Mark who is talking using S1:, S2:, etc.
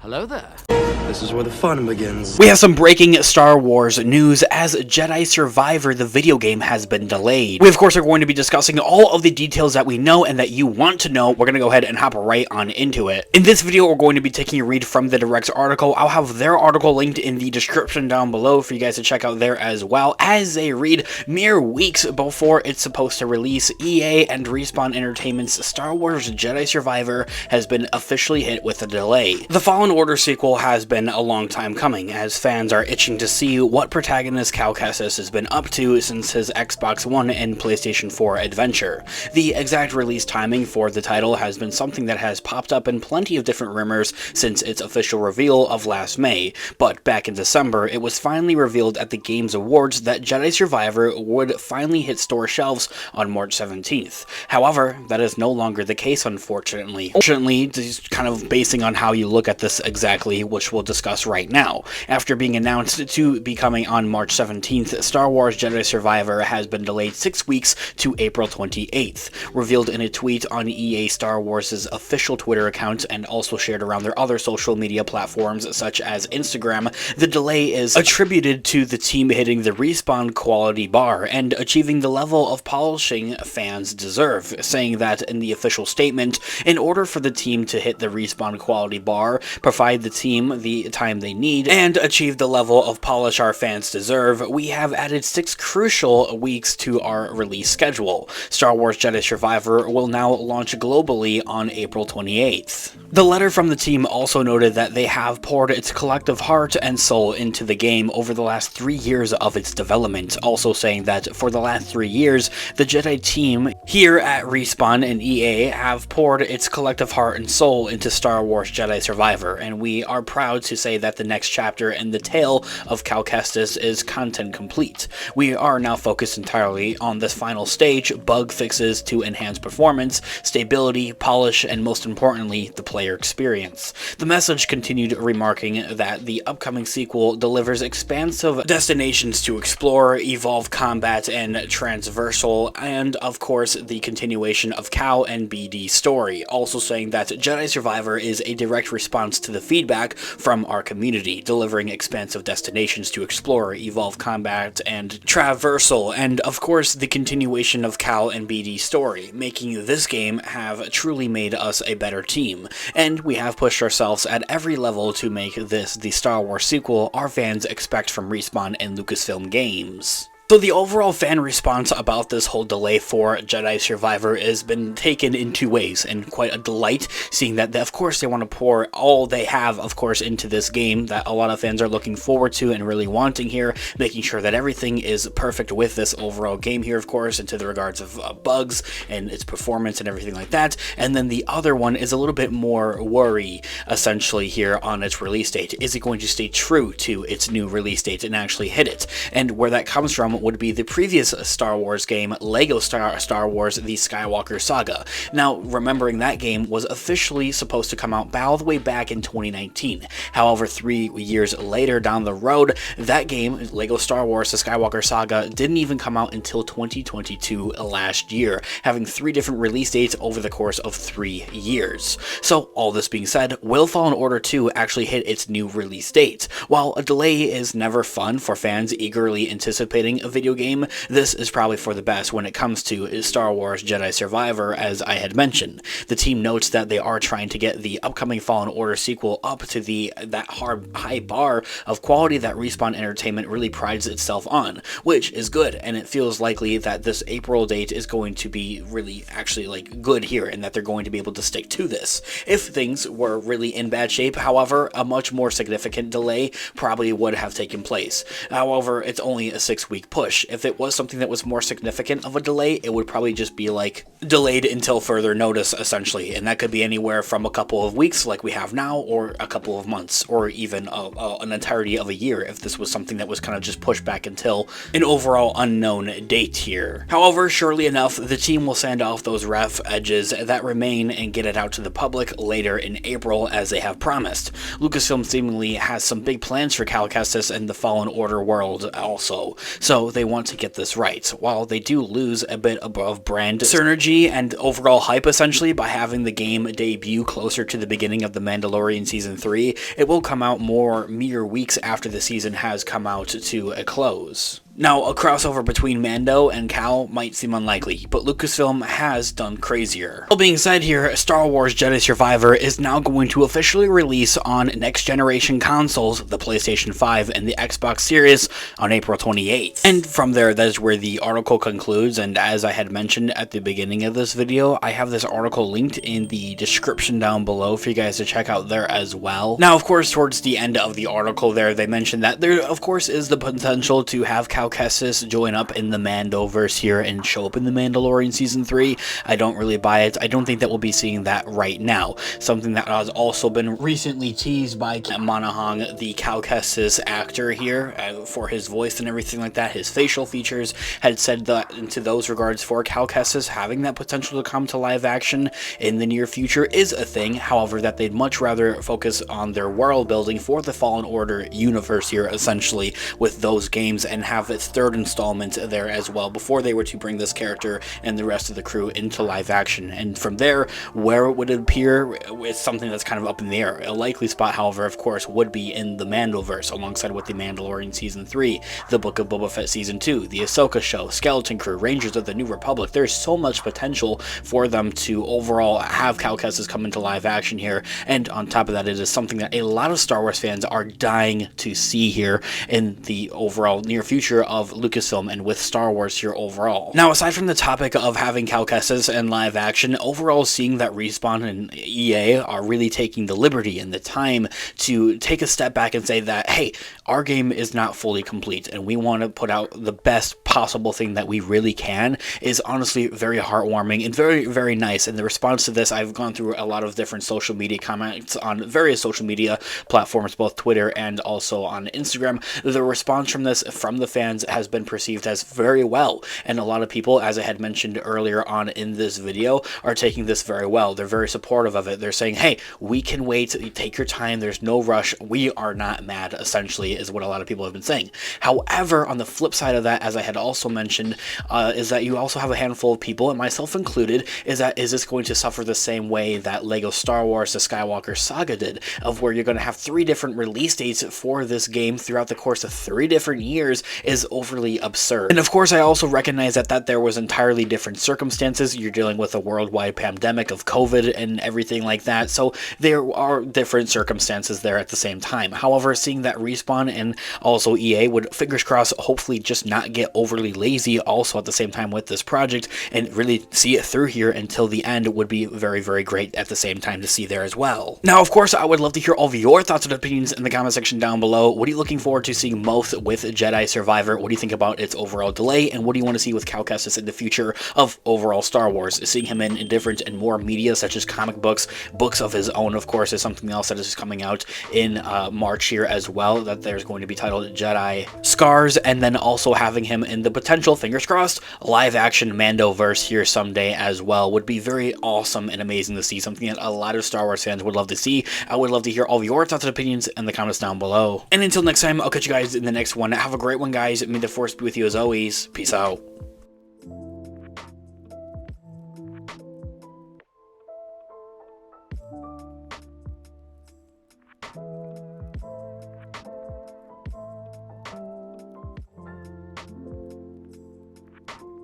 S1: Hello there.
S2: This is where the fun begins.
S3: We have some breaking Star Wars news as Jedi Survivor, the video game, has been delayed. We, of course, are going to be discussing all of the details that we know and that you want to know. We're going to go ahead and hop right on into it. In this video, we're going to be taking a read from the Direct's article. I'll have their article linked in the description down below for you guys to check out there as well. As they read, mere weeks before it's supposed to release, EA and Respawn Entertainment's Star Wars Jedi Survivor has been officially hit with a delay. The Fallen Order sequel has been a long time coming, as fans are itching to see what protagonist Calcas has been up to since his Xbox One and PlayStation 4 adventure. The exact release timing for the title has been something that has popped up in plenty of different rumors since its official reveal of last May, but back in December, it was finally revealed at the Games Awards that Jedi Survivor would finally hit store shelves on March 17th. However, that is no longer the case, unfortunately. Fortunately, just kind of basing on how you look at this exactly, which we'll discuss right now. After being announced to be coming on March 17th, Star Wars Jedi Survivor has been delayed 6 weeks to April 28th. Revealed in a tweet on EA Star Wars' official Twitter account and also shared around their other social media platforms such as Instagram, the delay is attributed to the team hitting the Respawn quality bar and achieving the level of polishing fans deserve, saying that in the official statement, in order for the team to hit the Respawn quality bar, provide the team the time they need, and achieve the level of polish our fans deserve, we have added 6 crucial weeks to our release schedule. Star Wars Jedi Survivor will now launch globally on April 28th. The letter from the team also noted that they have poured its collective heart and soul into the game over the last 3 years of its development, also saying that for the last 3 years, the Jedi team here at Respawn and EA have poured its collective heart and soul into Star Wars Jedi Survivor, and we are proud to say that the next chapter in the tale of Calcas is content complete. We are now focused entirely on this final stage, bug fixes to enhance performance, stability, polish, and most importantly, the player experience. The message continued remarking that the upcoming sequel delivers expansive destinations to explore, evolve combat and transversal, and of course the continuation of Cal and BD's story, also saying that Jedi Survivor is a direct response to the feedback from our community, delivering expansive destinations to explore, evolve combat and traversal, and of course the continuation of Cal and BD's story, making this game have truly made us a better team, and we have pushed ourselves at every level to make this the Star Wars sequel our fans expect from Respawn and Lucasfilm Games. So the overall fan response about this whole delay for Jedi Survivor has been taken in 2 ways, and quite a delight, seeing that of course they want to pour all they have, of course, into this game that a lot of fans are looking forward to and really wanting here, making sure that everything is perfect with this overall game here, of course, into the regards of bugs and its performance and everything like that. And then the other one is a little bit more worry, essentially, here on its release date. Is it going to stay true to its new release date and actually hit it? And where that comes from would be the previous Star Wars game, Lego Star Wars The Skywalker Saga. Now, remembering that game was officially supposed to come out all the way back in 2019. However, 3 years later down the road, that game, Lego Star Wars The Skywalker Saga, didn't even come out until 2022 last year, having 3 different release dates over the course of 3 years. So, all this being said, will Fallen Order 2 actually hit its new release date? While a delay is never fun for fans eagerly anticipating a video game, this is probably for the best when it comes to Star Wars Jedi Survivor, as I had mentioned. The team notes that they are trying to get the upcoming Fallen Order sequel up to that high bar of quality that Respawn Entertainment really prides itself on, which is good, and it feels likely that this April date is going to be really actually like good here, and that they're going to be able to stick to this. If things were really in bad shape, however, a much more significant delay probably would have taken place. However, it's only a 6-week push. If it was something that was more significant of a delay, it would probably just be like delayed until further notice, essentially, and that could be anywhere from a couple of weeks like we have now, or a couple of months, or even an entirety of a year if this was something that was kind of just pushed back until an overall unknown date here. However, surely enough, the team will sand off those rough edges that remain and get it out to the public later in April as they have promised. Lucasfilm seemingly has some big plans for Calcas and the Fallen Order world also, so also they want to get this right. While they do lose a bit of brand synergy and overall hype essentially by having the game debut closer to the beginning of The Mandalorian Season 3, it will come out mere weeks after the season has come out to a close. Now, a crossover between Mando and Cal might seem unlikely, but Lucasfilm has done crazier. All being said here, Star Wars Jedi Survivor is now going to officially release on next-generation consoles, the PlayStation 5 and the Xbox Series, on April 28th. And from there, that is where the article concludes, and as I had mentioned at the beginning of this video, I have this article linked in the description down below for you guys to check out there as well. Now, of course, towards the end of the article there, they mentioned that there, of course, is the potential to have Calcas join up in the Mandoverse here and show up in The Mandalorian Season 3. I don't really buy it. I don't think that we'll be seeing that right now. Something that has also been recently teased by Monaghan, the Calcas' actor here, for his voice and everything like that. His facial features had said that into those regards for Calcas having that potential to come to live action in the near future is a thing. However, that they'd much rather focus on their world building for the Fallen Order universe here, essentially, with those games, and have its third installment there as well before they were to bring this character and the rest of the crew into live action. And from there, where it would appear is something that's kind of up in the air. A likely spot, however, of course, would be in the Mandoverse, alongside with The Mandalorian Season 3, The Book of Boba Fett Season 2, The Ahsoka Show, Skeleton Crew, Rangers of the New Republic. There's so much potential for them to overall have Calcas come into live action here, and on top of that, it is something that a lot of Star Wars fans are dying to see here in the overall near future of Lucasfilm and with Star Wars here overall. Now, aside from the topic of having Calcas in live action, overall seeing that Respawn and EA are really taking the liberty and the time to take a step back and say that, hey, our game is not fully complete and we want to put out the best possible thing that we really can, is honestly very heartwarming and very, very nice. And the response to this, I've gone through a lot of different social media comments on various social media platforms, both Twitter and also on Instagram. The response from this, from the fans, has been perceived as very well, and a lot of people, as I had mentioned earlier on in this video, are taking this very well. They're very supportive of it. They're saying, hey, we can wait, take your time, there's no rush, we are not mad, essentially, is what a lot of people have been saying. However, on the flip side of that, as I had also mentioned, is that you also have a handful of people, and myself included, is this going to suffer the same way that Lego Star Wars The Skywalker Saga did, of where you're going to have 3 different release dates for this game throughout the course of 3 different years, is overly absurd. And of course, I also recognize that there was entirely different circumstances. You're dealing with a worldwide pandemic of COVID and everything like that, so there are different circumstances there at the same time. However, seeing that Respawn and also EA would, fingers crossed, hopefully just not get overly lazy also at the same time with this project and really see it through here until the end would be very, very great at the same time to see there as well. Now, of course, I would love to hear all of your thoughts and opinions in the comment section down below. What are you looking forward to seeing most with Jedi Survivor? What do you think about its overall delay, and what do you want to see with Calcas in the future of overall Star Wars? Seeing him in different and more media, such as comic books, books of his own, of course, is something else that is coming out in March here as well, that there's going to be titled Jedi Scars, and then also having him in the potential, fingers crossed, live action Mandoverse here someday as well would be very awesome and amazing to see, something that a lot of Star Wars fans would love to see. I would love to hear all of your thoughts and opinions in the comments down below. And until next time, I'll catch you guys in the next one. Have a great one, guys. May the Force be with you as always. Peace out.